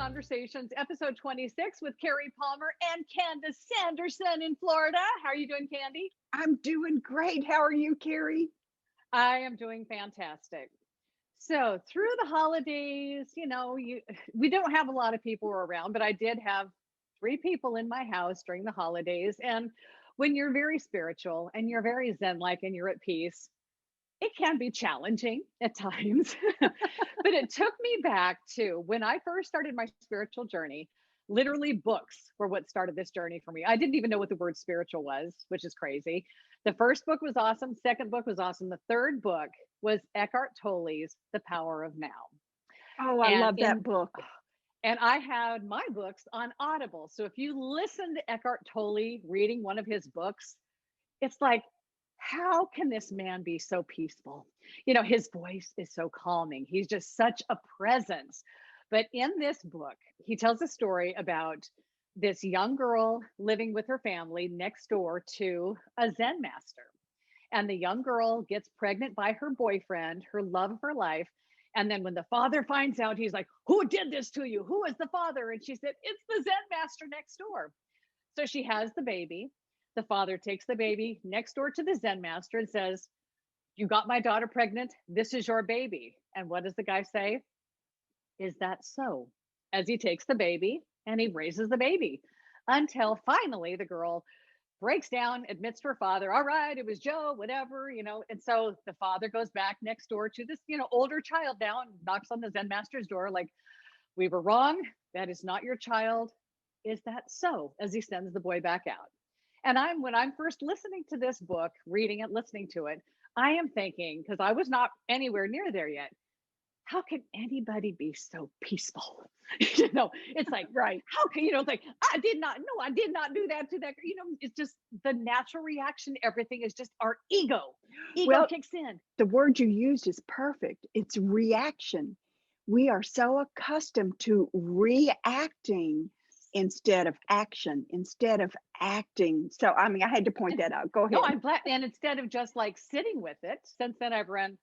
Conversations, episode 26 with Carrie Palmer and Candace Sanderson in Florida. How are you doing, Candy? I'm doing great. How are you, Carrie? I am doing fantastic. So, through the holidays, we don't have a lot of people around, but I did have three people in my house during the holidays. And when you're very spiritual and you're very zen-like and you're at peace, it can be challenging at times. But it took me back to when I first started my spiritual journey. Literally, books were what started this journey for me. I didn't even know what the word spiritual was, which is crazy. The first book was awesome. Second book was awesome. The third book was Eckhart Tolle's The Power of Now. Oh, I And love that in book. and I had my books on Audible. So if you listen to Eckhart Tolle reading one of his books, it's like, how can this man be so peaceful? His voice is so calming. He's just such a presence. But in this book, he tells a story about this young girl living with her family next door to a Zen master. And the young girl gets pregnant by her boyfriend, her love of her life. And then when the father finds out, he's like, "Who did this to you? Who is the father?" And she said, "It's the Zen master next door." So she has the baby. The father takes the baby next door to the Zen master and says, "You got my daughter pregnant. This is your baby." And what does the guy say? "Is that so?" As he takes the baby and he raises the baby until finally the girl breaks down, admits to her father, "All right, it was Joe, whatever. And so the father goes back next door to this, older child now and knocks on the Zen master's door, like, "We were wrong. That is not your child. Is that so?" As he sends the boy back out. And when I'm first listening to this book, reading it, listening to it, I am thinking, because I was not anywhere near there yet, how can anybody be so peaceful? It's like, Right. how can, it's like, I did not do that to that. It's just the natural reaction. Everything is just our ego. Ego Well, kicks in. the word you used is perfect. It's reaction. We are so accustomed to reacting instead of action, instead of acting. So, I mean, I had to point that out. Go No, ahead. I'm glad. And instead of just like sitting with it, since then I've run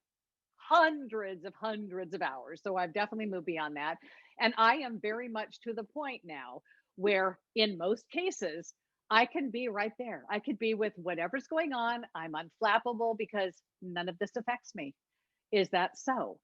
hundreds of hours. So I've definitely moved beyond that. And I am very much to the point now where, in most cases, I can be right there. I could be with whatever's going on. I'm unflappable because none of this affects me. Is that so?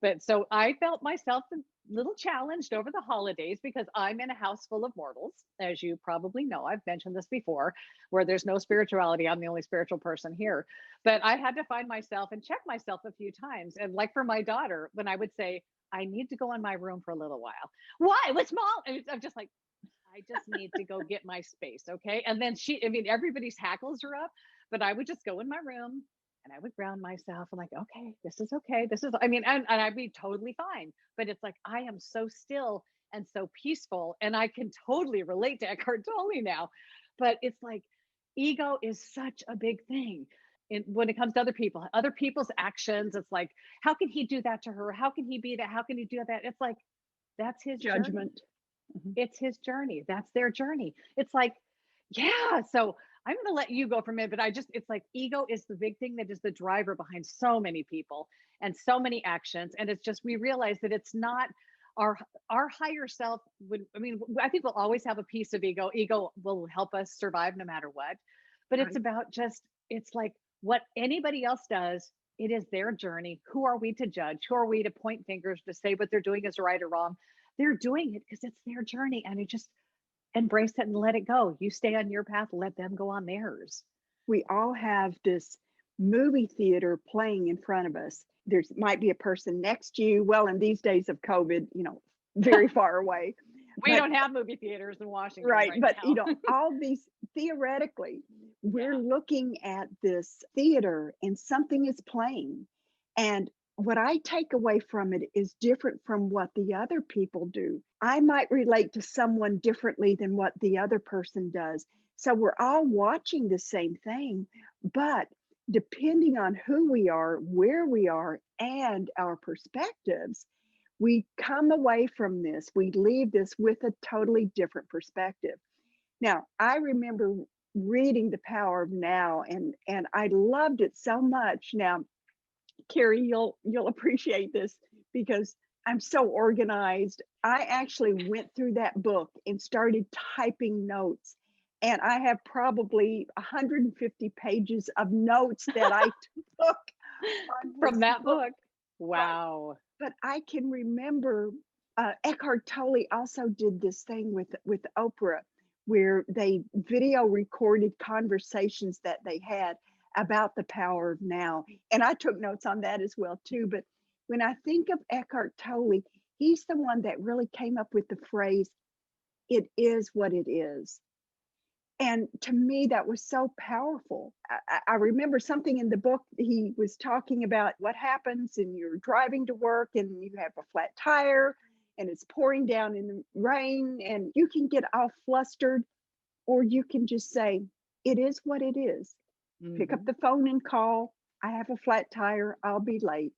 But so I felt myself a little challenged over the holidays because I'm in a house full of mortals, as you probably know. I've mentioned this before, where there's no spirituality. I'm the only spiritual person here. But I had to find myself and check myself a few times. And like for my daughter, when I would say, "I need to go in my room for a little while." "Why? What's small?" And I'm just like, "I just need to go get my space." Okay. And then everybody's hackles are up, but I would just go in my room and I would ground myself. I'm like, "Okay, this is okay. And I'd be totally fine." But it's like, I am so still and so peaceful. And I can totally relate to Eckhart Tolle now. But it's like, ego is such a big thing. When it comes to other people's actions, it's like, how can he do that to her? How can he be that? How can he do that? It's like, that's his journey. Judgment. Mhm. It's his journey. That's their journey. It's like, yeah. So I'm going to let you go for a minute, but it's like ego is the big thing that is the driver behind so many people and so many actions. And it's just, we realize that it's not our, our higher self I think we'll always have a piece of ego. Ego will help us survive no matter what. But it's Right. about it's like what anybody else does. It is their journey. Who are we to judge? Who are we to point fingers to say what they're doing is right or wrong? They're doing it because it's their journey, and it just embrace it and let it go. You stay on your path, let them go on theirs. We all have this movie theater playing in front of us. There's might be a person next to you. Well, in these days of COVID, very far away. We But don't have movie theaters in Washington right, right but now. all these theoretically, we're Yeah. looking at this theater and something is playing. And what I take away from it is different from what the other people do. I might relate to someone differently than what the other person does. So we're all watching the same thing, but depending on who we are, where we are, and our perspectives, we come away from this, we leave this with a totally different perspective. Now, I remember reading The Power of Now, and I loved it so much. Now, Carrie, you'll appreciate this because I'm so organized. I actually went through that book and started typing notes. And I have probably 150 pages of notes that I took on From this that book. book. But Wow. but I can remember Eckhart Tolle also did this thing with Oprah, where they video recorded conversations that they had about the power of now, and I took notes on that as well too. But when I think of Eckhart Tolle, he's the one that really came up with the phrase, "It is what it is." And to me, that was so powerful. I remember something in the book, he was talking about what happens and you're driving to work and you have a flat tire and it's pouring down in the rain and you can get all flustered, or you can just say, it is what it is. Pick up Mhm. the phone and call. I have a flat tire. I'll be late.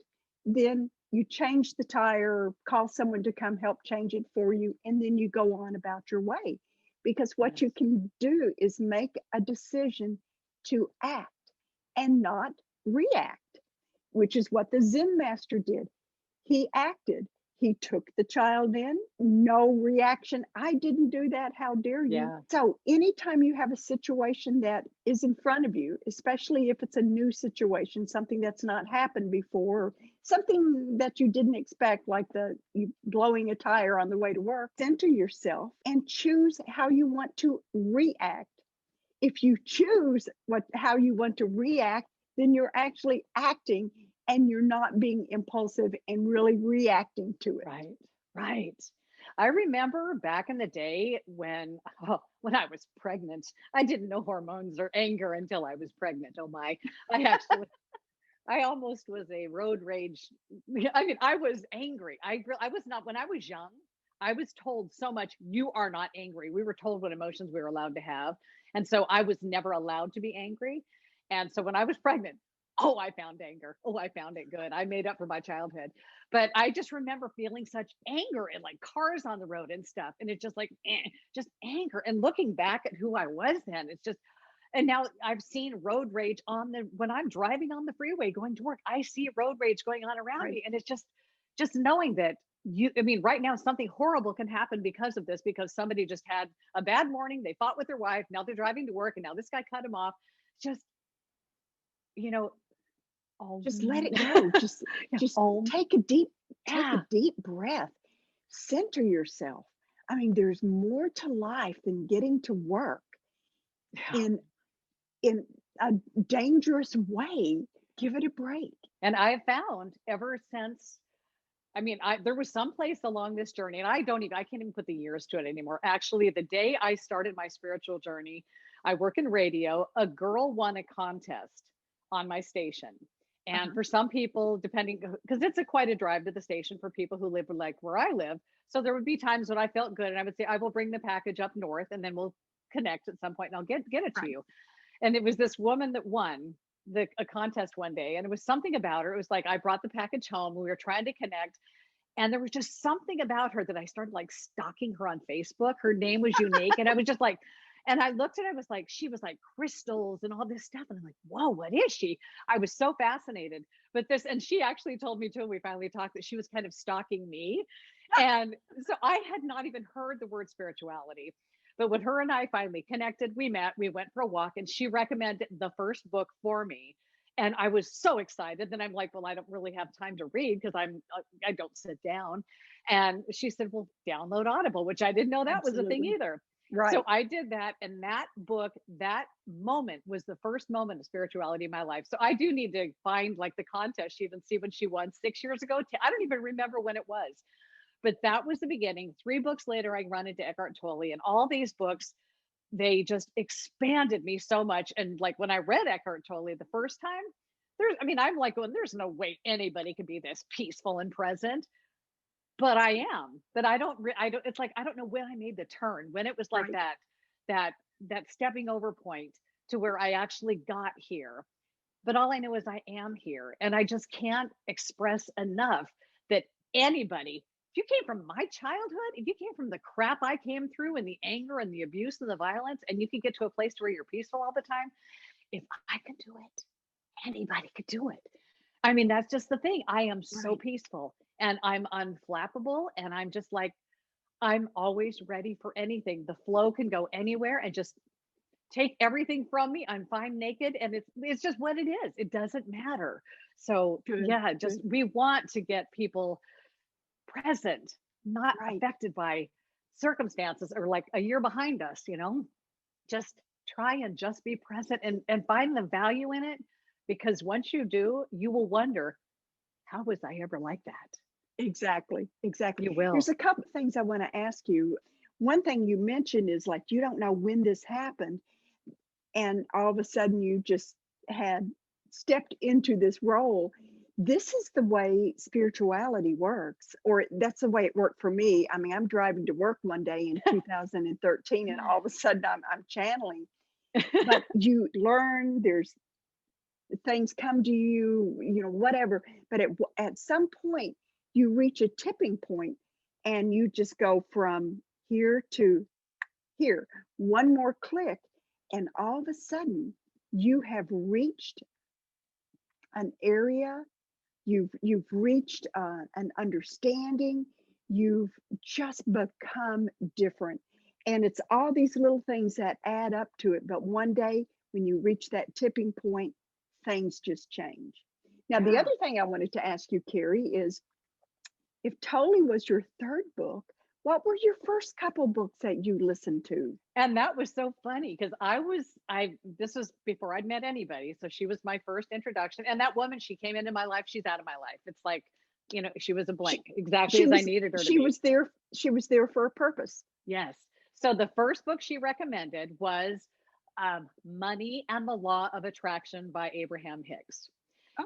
Then you change the tire, call someone to come help change it for you, and then you go on about your way. Because what Yes. you can do is make a decision to act and not react, which is what the Zen master did. He acted. He took the child in, no reaction. I didn't do that. How dare you? Yeah. So, anytime you have a situation that is in front of you, especially if it's a new situation, something that's not happened before, something that you didn't expect, like the you blowing a tire on the way to work, center yourself and choose how you want to react. If you choose how you want to react, then you're actually acting and you're not being impulsive and really reacting to it. Right. Right. I remember back in the day when I was pregnant. I didn't know hormones or anger until I was pregnant. Oh my. I actually I almost was a road rage. I mean, I was angry. I was not when I was young. I was told so much, you are not angry. We were told what emotions we were allowed to have. And so I was never allowed to be angry. And so when I was pregnant, oh, I found anger. Oh, I found it good. I made up for my childhood. But I just remember feeling such anger and like cars on the road and stuff. And it's just like, just anger. And looking back at who I was then, it's just, and now I've seen road rage on the when I'm driving on the freeway going to work, I see road rage going on around Right. me. And it's just knowing that I mean, right now something horrible can happen because of this, because somebody just had a bad morning, they fought with their wife, now they're driving to work, and now this guy cut him off. Just, you know, oh, Just let it go. Just yeah, just oh, take a yeah, deep breath. Center yourself. I mean, there's more to life than getting to work yeah. in in a dangerous way. Give it a break. And I've found ever since, I mean, there was some place along this journey, and I can't even put the years to it anymore. Actually, the day I started my spiritual journey, I work in radio. A girl won a contest on my station. And Uh-huh. for some people, depending, because it's a quite a drive to the station for people who live like where I live. So there would be times when I felt good and I would say, I will bring the package up north and then we'll connect at some point and I'll get it to Right. you. And it was this woman that won a contest one day. And it was something about her. It was like I brought the package home. We were trying to connect. And there was just something about her that I started like stalking her on Facebook. Her name was unique. And I was just like, and I looked at it, I was like, she was like crystals and all this stuff. And I'm like, whoa, what is she? I was so fascinated. But this, and she actually told me too, we finally talked, that she was kind of stalking me. And so I had not even heard the word spirituality. But when her and I finally connected, we met, we went for a walk, and she recommended the first book for me. And I was so excited. Then I'm like, well, I don't really have time to read because I don't sit down. And she said, well, download Audible, which I didn't know that was a thing Absolutely. either. So Right. I did that. And that book, that moment was the first moment of spirituality in my life. So I do need to find like the contest sheet and see when she won 6 years ago. I don't even remember when it was, but that was the beginning. 3 books later, I run into Eckhart Tolle, and all these books, they just expanded me so much. And like when I read Eckhart Tolle the first time, I mean, I'm like going, there's no way anybody could be this peaceful and present, but I am. But I don't. It's like I don't know when I made the turn, when it was like Right. that that stepping over point to where I actually got here. But all I know is I am here, and I just can't express enough that anybody, if you came from my childhood, if you came from the crap I came through and the anger and the abuse and the violence, and you can get to a place where you're peaceful all the time, if I can do it, anybody could do it. I mean, that's just the thing. I am so Right. peaceful and I'm unflappable and I'm just like, I'm always ready for anything. The flow can go anywhere and just take everything from me. I'm fine naked and it's just what it is. It doesn't matter. So, Good. yeah, just Good. we want to get people present, not Right. affected by circumstances or like a year behind us, just try and just be present and find the value in it because once you do, you will wonder, how was I ever like that? Exactly. Exactly. You There's will. a couple things I want to ask you. One thing you mentioned is like you don't know when this happened, and all of a sudden you just had stepped into this role. This is the way spirituality works, or that's the way it worked for me. I mean, I'm driving to work one day in 2013, and all of a sudden I'm channeling. But you learn, there's things come to you, whatever. But at some point, you reach a tipping point, and you just go from here to here, one more click, and all of a sudden, you have reached an area, you've reached an understanding, you've just become different. And it's all these little things that add up to it. But one day, when you reach that tipping point, things just change. Now, the Yeah. other thing I wanted to ask you, Carrie, is if Tolle was your third book, what were your first couple books that you listened to? And that was so funny because this was before I'd met anybody. So she was my first introduction. And that woman, she came into my life, she's out of my life. It's like, she was a She, blank, exactly she as I was needed her to she be. was there. She was there for a purpose. Yes. So the first book she recommended was Money and the Law of Attraction by Abraham Hicks.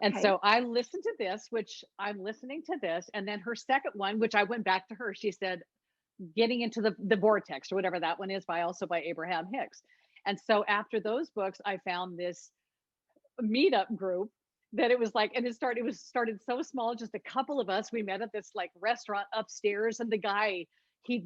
And Okay. so I listened to this, which I'm listening to this. And then her second one, which I went back to her, she said, Getting into the Vortex or whatever that one is by Abraham Hicks. And so after those books, I found this meetup group that it was like, and it was started so small, just a couple of us. We met at this like restaurant upstairs, and the guy, he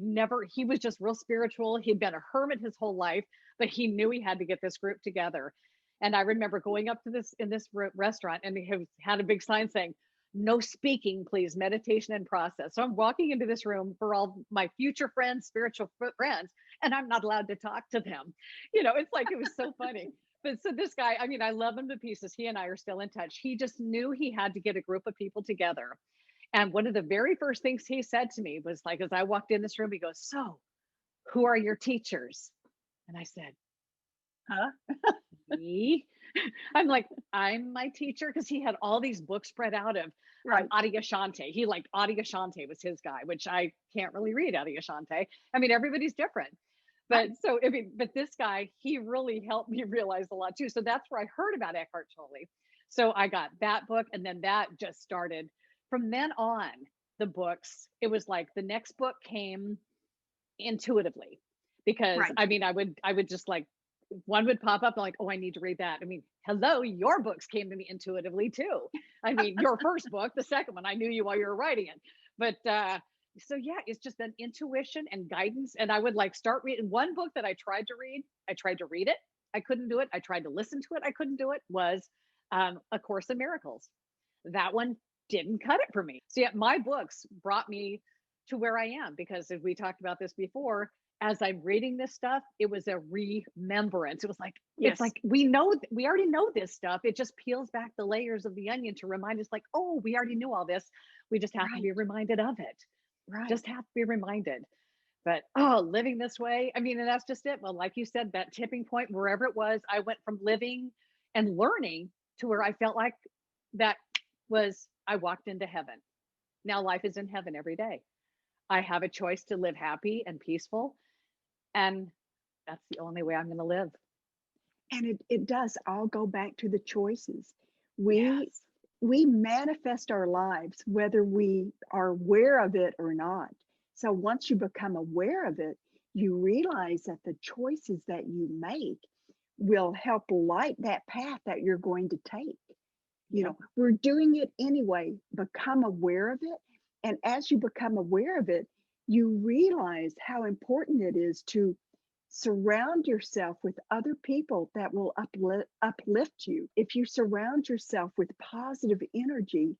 was just real spiritual. He'd been a hermit his whole life, but he knew he had to get this group together. And I remember going up to this in this restaurant, and he had a big sign saying, "No speaking, please, meditation and process." So I'm walking into this room for all my future friends, spiritual friends, and I'm not allowed to talk to them. It's like it was so funny. But so this guy, I mean, I love him to pieces. He and I are still in touch. He just knew he had to get a group of people together. And one of the very first things he said to me was like, as I walked in this room, he goes, "So, who are your teachers?" And I said, Huh? "Me?" I'm like, "I'm my teacher," because he had all these books spread out of Right. Adyashanti. He liked Adyashanti was his guy, which I can't really read Adyashanti. I mean, everybody's different. Right. But so, I mean, but this guy, he really helped me realize a lot too. So that's where I heard about Eckhart Tolle. So I got that book, and then that just started. From then on, the books, it was like the next book came intuitively because Right. I mean, I would just like one would pop up and like, oh, I need to read that. I mean, hello, your books came to me intuitively too. I mean, your first book, the second one, I knew you while you were writing it. But so yeah, it's just an intuition and guidance. And I would like start reading one book that I tried to read. I tried to read it. I couldn't do it. I tried to listen to it. I couldn't do it. Was A Course in Miracles. That one didn't cut it for me. So yeah, my books brought me to where I am because as we talked about this before, as I'm reading this stuff, it was a remembrance. It was like, it's Yes. like we already know this stuff. It just peels back the layers of the onion to remind us, like, oh, we already knew all this. We just have to be Right. reminded of it. Right. Just have to be reminded. But oh, living this way, I mean, and that's just it. Well, like you said, that tipping point, wherever it was, I went from living and learning to where I felt like that I walked into heaven. Now life is in heaven every day. I have a choice to live happy and peaceful. And that's the only way I'm going to live. And it does all go back to the choices. We Yes. we manifest our lives whether we are aware of it or not. So once you become aware of it, you realize that the choices that you make will help light that path that you're going to take. Yep. We're doing it anyway. Become aware of it. And as you become aware of it, you realize how important it is to Surround yourself with other people that will uplift you. If you surround yourself with positive energy,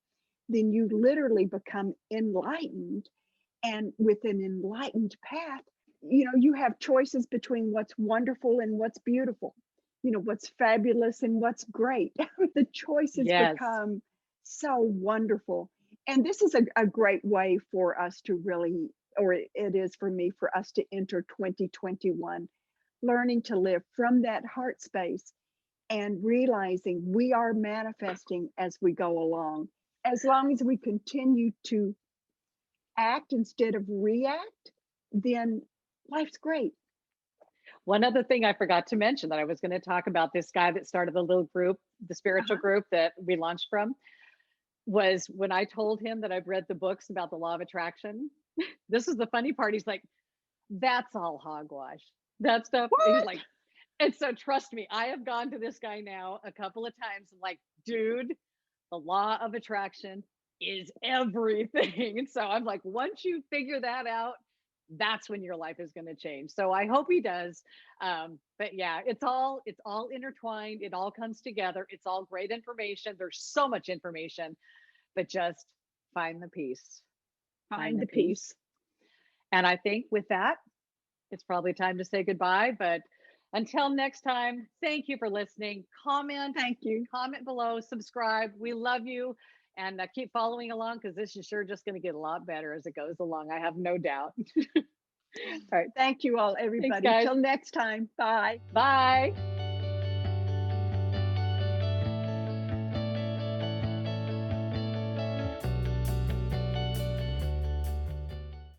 then you literally become enlightened. And with an enlightened path, you have choices between what's wonderful and what's beautiful, what's fabulous and what's great. The choices Yes. become so wonderful. And this is a great way for us to really, or it is for me, for us to enter 2021, learning to live from that heart space and realizing we are manifesting as we go along. As long as we continue to act instead of react, then life's great. One other thing I forgot to mention that I was going to talk about, this guy that started the little group, the spiritual Uh-huh. group that we launched from, was when I told him that I've read the books about the law of attraction. This is the funny part. He's like, that's all hogwash. That stuff. He's What? like, and so trust me, I have gone to this guy now a couple of times. I'm like, dude, the law of attraction is everything. And so I'm like, once you figure that out, that's when your life is going to change. So I hope he does. But yeah, it's all intertwined. It all comes together. It's all great information. There's so much information, but just find the peace. Find Find the the peace. peace. And I think with that, it's probably time to say goodbye. But until next time, thank you for listening. Thank you. Comment below, subscribe. We love you. And keep following along because this is sure just going to get a lot better as it goes along. I have no doubt. All right. Thank you all, Thanks, everybody. guys. Till next time. Bye. Bye.